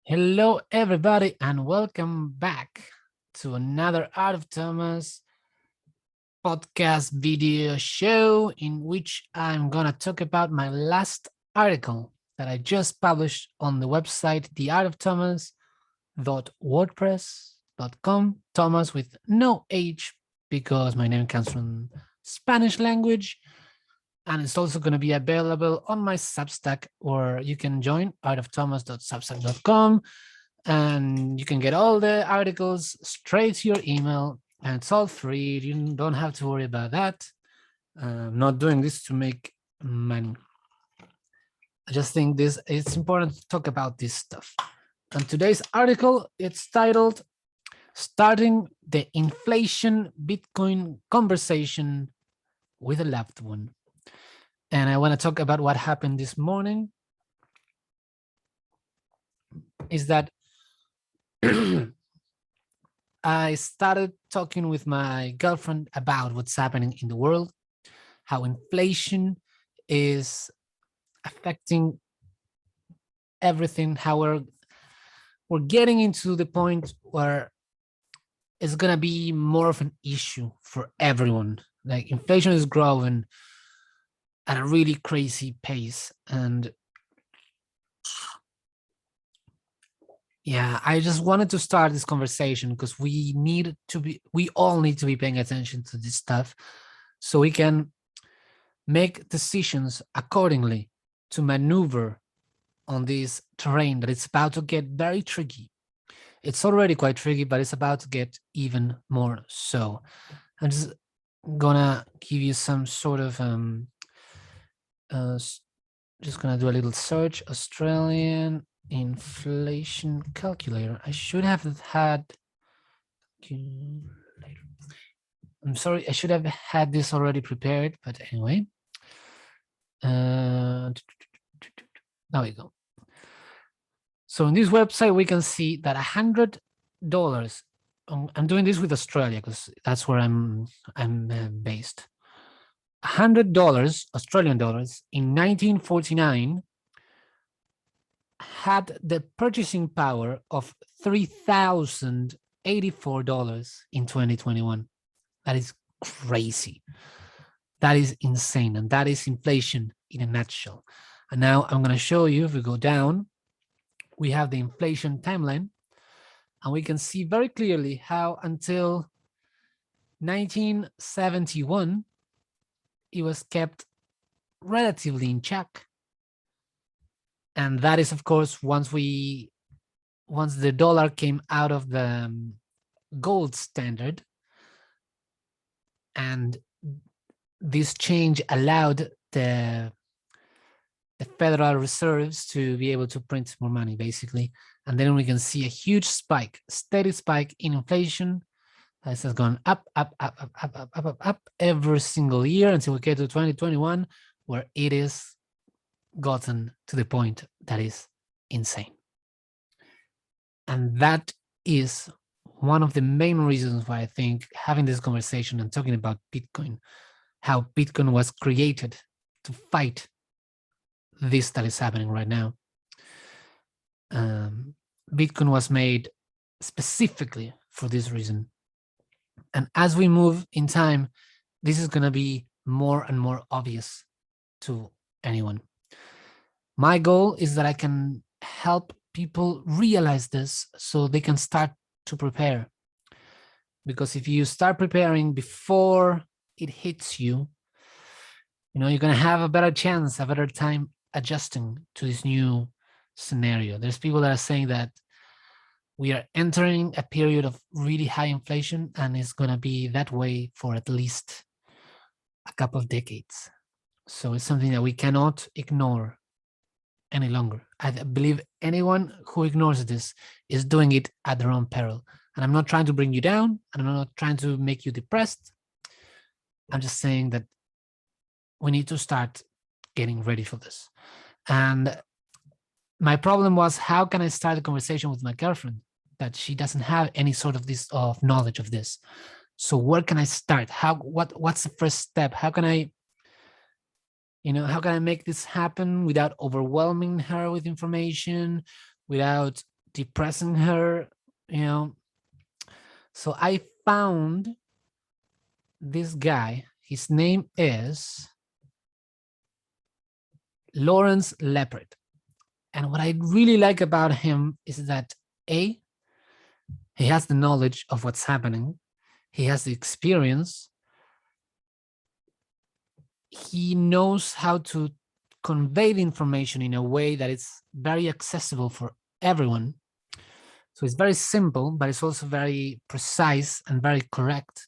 Hello, everybody, and welcome back to another Art of Thomas podcast video show in which I'm going to talk about my last article that I just published on the website, theartofthomas.wordpress.com. Thomas with no H because my name comes from Spanish language. And it's also going to be available on my Substack, or you can join artofthomas.substack.com and you can get all the articles straight to your email, and it's all free. You don't have to worry about that. I'm not doing this to make money. I just think it's important to talk about this stuff. And today's article, it's titled Starting the Inflation Bitcoin Conversation with a Loved One. And I want to talk about what happened this morning. Is that I started talking with my girlfriend about what's happening in the world, how inflation is affecting everything, how we're getting into the point where it's going to be more of an issue for everyone. Like, inflation is growing at a really crazy pace. And yeah, I just wanted to start this conversation because we all need to be paying attention to this stuff so we can make decisions accordingly to maneuver on this terrain that it's about to get very tricky. It's already quite tricky, but it's about to get even more so. I'm just gonna give you some sort of just gonna do a little search. Australian inflation calculator. I should have had. I'm sorry, I should have had this already prepared, but anyway. There we go. So in this website, we can see that $100. I'm doing this with Australia because that's where I'm based. $100, Australian dollars, in 1949 had the purchasing power of $3,084 in 2021. That is crazy. That is insane. And that is inflation in a nutshell. And now I'm going to show you, if we go down, we have the inflation timeline. And we can see very clearly how until 1971, it was kept relatively in check. And that is, of course, once the dollar came out of the gold standard, and this change allowed the Federal Reserves to be able to print more money, basically. And then we can see a huge spike, steady spike in inflation. This has gone up every single year until we get to 2021, where it is gotten to the point that is insane. And that is one of the main reasons why I think having this conversation and talking about Bitcoin, how Bitcoin was created to fight this that is happening right now. Bitcoin was made specifically for this reason. And as we move in time, this is going to be more and more obvious to anyone. My goal is that I can help people realize this so they can start to prepare. Because if you start preparing before it hits you, you're going to have a better chance, a better time adjusting to this new scenario. There's people that are saying that we are entering a period of really high inflation, and it's going to be that way for at least a couple of decades. So it's something that we cannot ignore any longer. I believe anyone who ignores this is doing it at their own peril. And I'm not trying to bring you down, and I'm not trying to make you depressed. I'm just saying that we need to start getting ready for this. And my problem was, how can I start a conversation with my girlfriend that she doesn't have any sort of this knowledge of this? So where can I start? What's the first step? How can I make this happen without overwhelming her with information, without depressing her, you know. So I found this guy. His name is Lawrence Lepard. And what I really like about him is that A, he has the knowledge of what's happening, he has the experience, he knows how to convey the information in a way that it's very accessible for everyone. So it's very simple, but it's also very precise and very correct.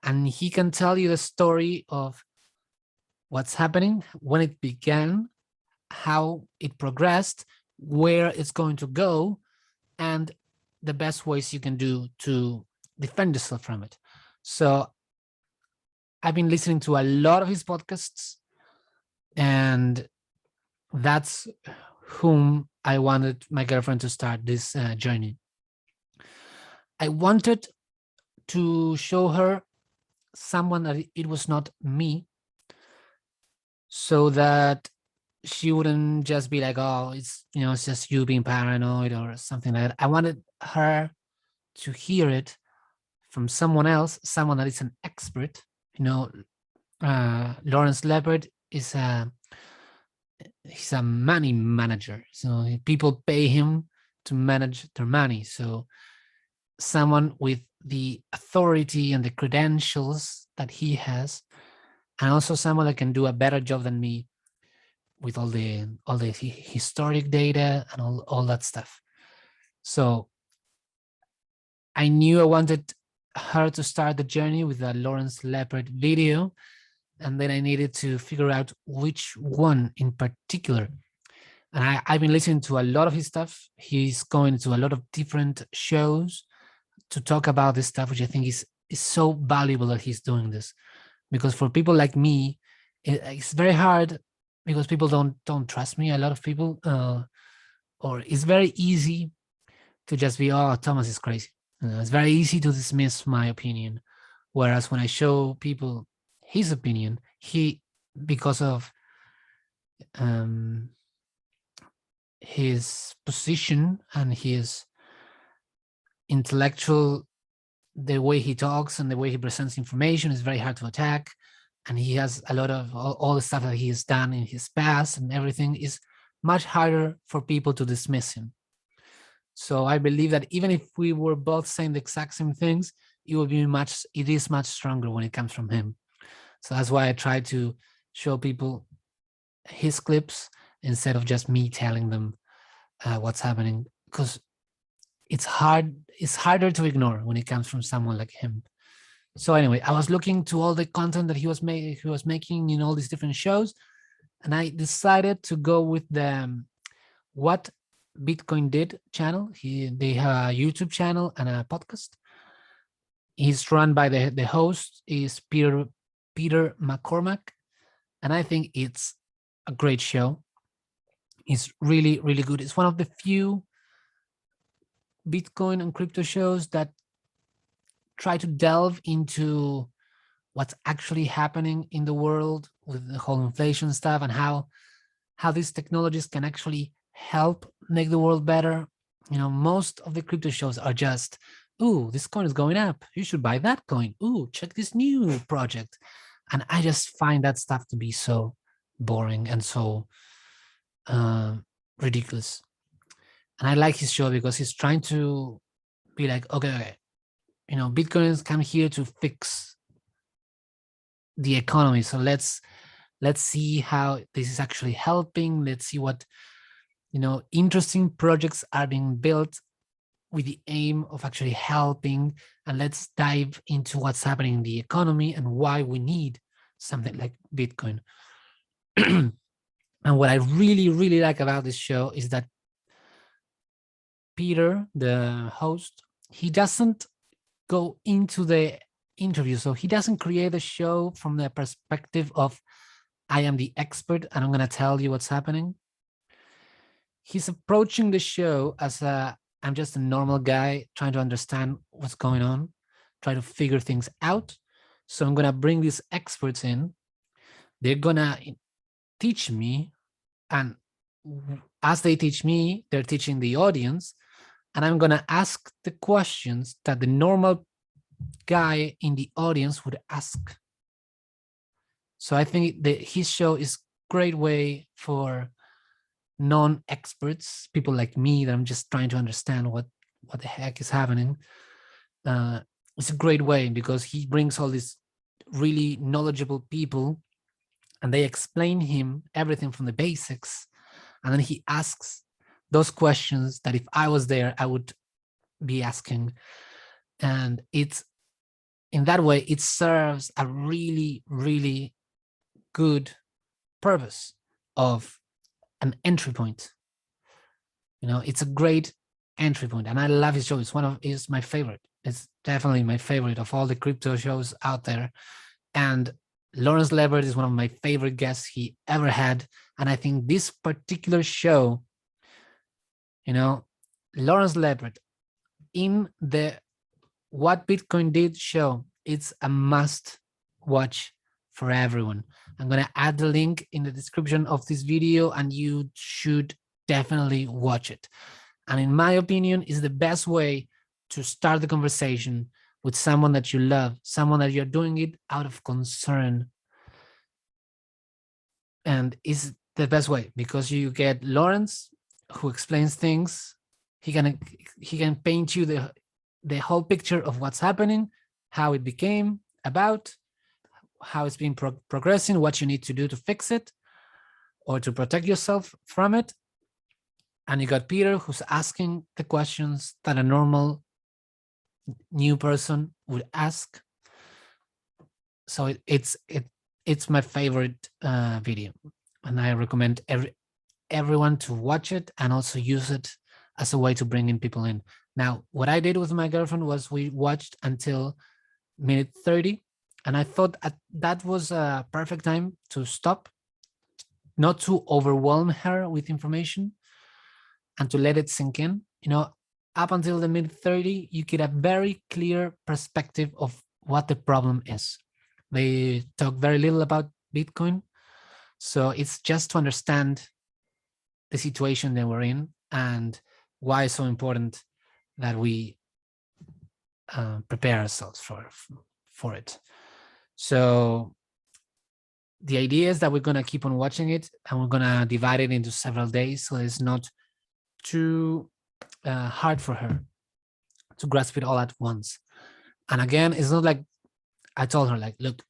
And he can tell you the story of what's happening, when it began, how it progressed, where it's going to go, and the best ways you can do to defend yourself from it. So I've been listening to a lot of his podcasts, and that's whom I wanted my girlfriend to start this journey. I wanted to show her someone that it was not me, so that she wouldn't just be like, oh, it's just you being paranoid or something like that. I wanted her to hear it from someone else, someone that is an expert. Lawrence Lepard he's a money manager. So people pay him to manage their money. So someone with the authority and the credentials that he has, and also someone that can do a better job than me with all the historic data and all that stuff. So I knew I wanted her to start the journey with a Lawrence Lepard video, and then I needed to figure out which one in particular. And I've been listening to a lot of his stuff. He's going to a lot of different shows to talk about this stuff, which I think is so valuable that he's doing this. Because for people like me, it's very hard because people don't trust me. A lot of people, or it's very easy to just be, oh, Thomas is crazy. It's very easy to dismiss my opinion. Whereas when I show people his opinion, because of his position and his intellectual, the way he talks and the way he presents information is very hard to attack. And he has a lot of all the stuff that he has done in his past, and everything is much harder for people to dismiss him. So I believe that even if we were both saying the exact same things, it is much stronger when it comes from him. So that's why I try to show people his clips instead of just me telling them what's happening, because it's harder to ignore when it comes from someone like him. So anyway, I was looking to all the content that he was making in all these different shows, and I decided to go with the What Bitcoin Did channel. They have a YouTube channel and a podcast. He's run by the host is Peter McCormack, and I think it's a great show. It's really, really good. It's one of the few Bitcoin and crypto shows that try to delve into what's actually happening in the world with the whole inflation stuff, and how these technologies can actually help make the world better. Most of the crypto shows are just, ooh, this coin is going up, you should buy that coin. Ooh, check this new project. And I just find that stuff to be so boring and so ridiculous. And I like his show because he's trying to be like, okay, Bitcoins come here to fix the economy. So let's see how this is actually helping. Let's see what interesting projects are being built with the aim of actually helping, and let's dive into what's happening in the economy and why we need something like Bitcoin. And what I really, really like about this show is that Peter, the host, he doesn't go into the interview. So he doesn't create a show from the perspective of, I am the expert and I'm going to tell you what's happening. He's approaching the show as I'm just a normal guy trying to understand what's going on, try to figure things out. So I'm going to bring these experts in. They're going to teach me. And as they teach me, they're teaching the audience. and I'm going to ask the questions that the normal guy in the audience would ask. So I think his show is a great way for non-experts, people like me that I'm just trying to understand what the heck is happening. It's a great way because he brings all these really knowledgeable people and they explain him everything from the basics. And then he asks those questions that if I was there, I would be asking. And it's in that way, it serves a really, really good purpose of an entry point. You know, it's a great entry point, and I love his show. It's my favorite. It's definitely my favorite of all the crypto shows out there. And Lawrence Lepard is one of my favorite guests he ever had. And I think this particular show, you know, Lawrence Lepard in the What Bitcoin Did show, it's a must watch for everyone. I'm going to add the link in the description of this video and you should definitely watch it. And in my opinion, is the best way to start the conversation with someone that you love, someone that you're doing it out of concern. And is the best way because you get Lawrence who explains things. He can paint you the whole picture of what's happening, how it became about, how it's been progressing, what you need to do to fix it or to protect yourself from it. And you got Peter who's asking the questions that a normal new person would ask. So it's my favorite video, and I recommend everyone to watch it and also use it as a way to bring in people in. Now, what I did with my girlfriend was we watched until minute 30, and I thought that was a perfect time to stop, not to overwhelm her with information and to let it sink in. You know, up until the minute 30, you get a very clear perspective of what the problem is. They talk very little about Bitcoin. So it's just to understand the situation that we're in and why it's so important that we prepare ourselves for it. So the idea is that we're going to keep on watching it and we're going to divide it into several days. So it's not too hard for her to grasp it all at once. And again, it's not like I told her, like, look,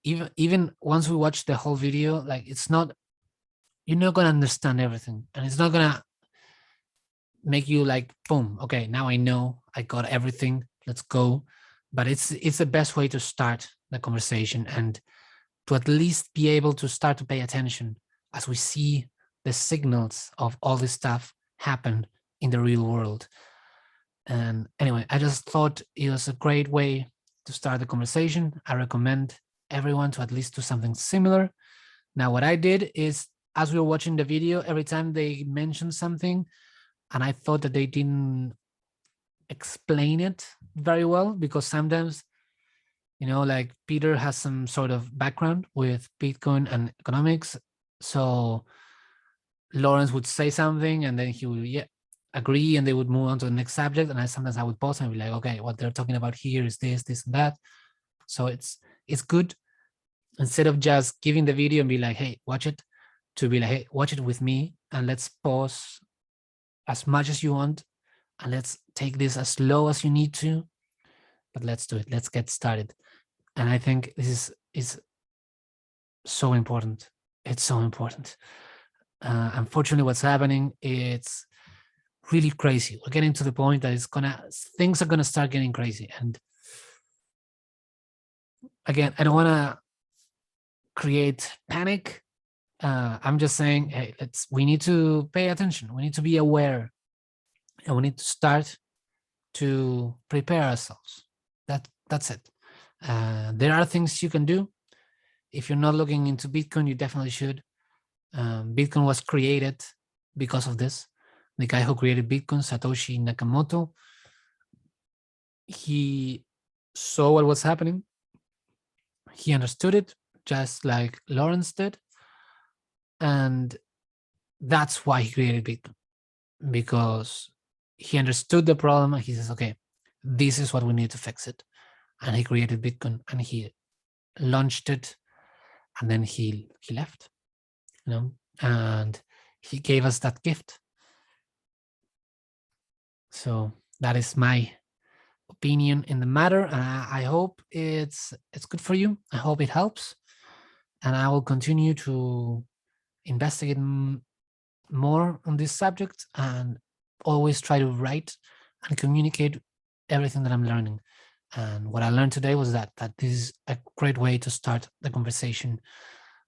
even once we watch the whole video, like it's not, you're not going to understand everything. And it's not going to make you like, boom, okay, now I know, I got everything, let's go. But it's the best way to start the conversation and to at least be able to start to pay attention as we see the signals of all this stuff happen in the real world. And anyway, I just thought it was a great way to start the conversation. I recommend everyone to at least do something similar. Now, what I did is, as we were watching the video, every time they mentioned something, and I thought that they didn't explain it very well, because sometimes, you know, like Peter has some sort of background with Bitcoin and economics. So Lawrence would say something and then he would agree and they would move on to the next subject. And sometimes I would pause and be like, okay, what they're talking about here is this, this, and that. So it's good, instead of just giving the video and be like, hey, watch it, to be like, hey, watch it with me and let's pause as much as you want and let's take this as slow as you need to, but let's do it. Let's get started. And I think this is so important. It's so important. Unfortunately, what's happening, it's really crazy. We're getting to the point that things are gonna start getting crazy. And again, I don't want to create panic. I'm just saying, hey, we need to pay attention. We need to be aware, and we need to start to prepare ourselves. That's it. There are things you can do. If you're not looking into Bitcoin, you definitely should. Bitcoin was created because of this. The guy who created Bitcoin, Satoshi Nakamoto, he saw what was happening. He understood it, just like Lawrence did. And that's why he created Bitcoin, because he understood the problem and he says, okay, this is what we need to fix it. And he created Bitcoin and he launched it, and then he left, and he gave us that gift. So that is my opinion in the matter, and I hope it's good for you. I hope it helps, and I will continue to investigate more on this subject and always try to write and communicate everything that I'm learning. And what I learned today was that this is a great way to start the conversation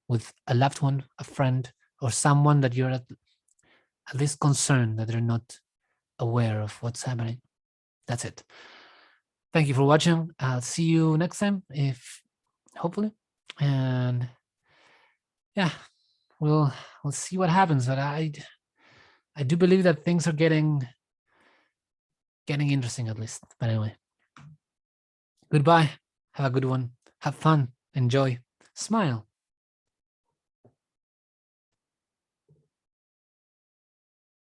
with a loved one, a friend, or someone that you're at least concerned that they're not aware of what's happening. That's it. Thank you for watching. I'll see you next time, if hopefully. And yeah, we'll see what happens. But I do believe that things are getting interesting, at least. But anyway, goodbye. Have a good one. Have fun. Enjoy. Smile.